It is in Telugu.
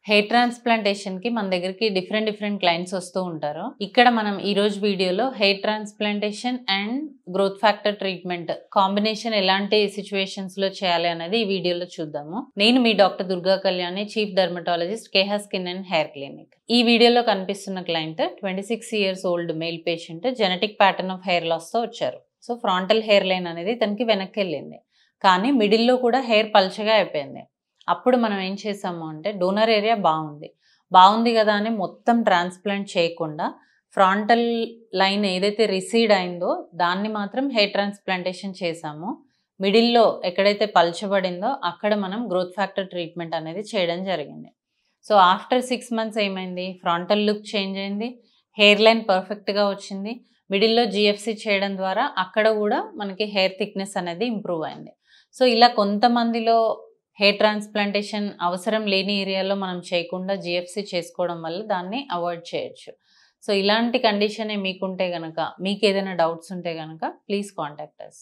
హెయిర్ ట్రాన్స్‌ప్లాంటేషన్ కి మన దగ్గరికి డిఫరెంట్ క్లయింట్స్ వస్తూ ఉంటారు. ఇక్కడ మనం ఈ రోజు వీడియోలో hair transplantation and growth factor treatment combination ఎలాంటి సిట్యుయేషన్స్ లో చేయాలి అనేది ఈ వీడియోలో చూద్దాము. నేను మీ doctor Durga Kalyani, chief dermatologist, Keha skin and hair clinic. ఈ వీడియోలో కనిపిస్తున్న client 26 years old male patient. Genetic pattern of hair loss తో వచ్చారు. సో ఫ్రంటల్ హెయిర్ లైన్ అనేది తనకి వెనక్కి వెళ్ళింది, కానీ మిడిల్లో కూడా హెయిర్ పల్చగా అయిపోయింది. అప్పుడు మనం ఏం చేసాము అంటే, డోనర్ ఏరియా బాగుంది కదా అని మొత్తం ట్రాన్స్ప్లాంట్ చేయకుండా ఫ్రంటల్ లైన్ ఏదైతే రిసీడ్ అయిందో దాన్ని మాత్రం హెయిర్ ట్రాన్స్ప్లాంటేషన్ చేసాము. మిడిల్లో ఎక్కడైతే పల్చబడిందో అక్కడ మనం గ్రోత్ ఫ్యాక్టర్ ట్రీట్మెంట్ అనేది చేయడం జరిగింది. సో ఆఫ్టర్ 6 months ఏమైంది, ఫ్రంటల్ లుక్ చేంజ్ అయింది, హెయిర్ లైన్ పర్ఫెక్ట్గా వచ్చింది. మిడిల్లో జిఎఫ్సి చేయడం ద్వారా అక్కడ కూడా మనకి హెయిర్ థిక్నెస్ అనేది ఇంప్రూవ్ అయింది. సో ఇలా కొంతమందిలో హెయిర్ ట్రాన్స్ప్లాంటేషన్ అవసరం లేని ఏరియాలో మనం చేయకుండా జిఎఫ్సి చేసుకోవడం వల్ల దాన్ని అవాయిడ్ చేయొచ్చు. సో ఇలాంటి కండిషన్ మీకుంటే కనుక, మీకు ఏదైనా డౌట్స్ ఉంటే కనుక ప్లీజ్ కాంటాక్ట్ అస్.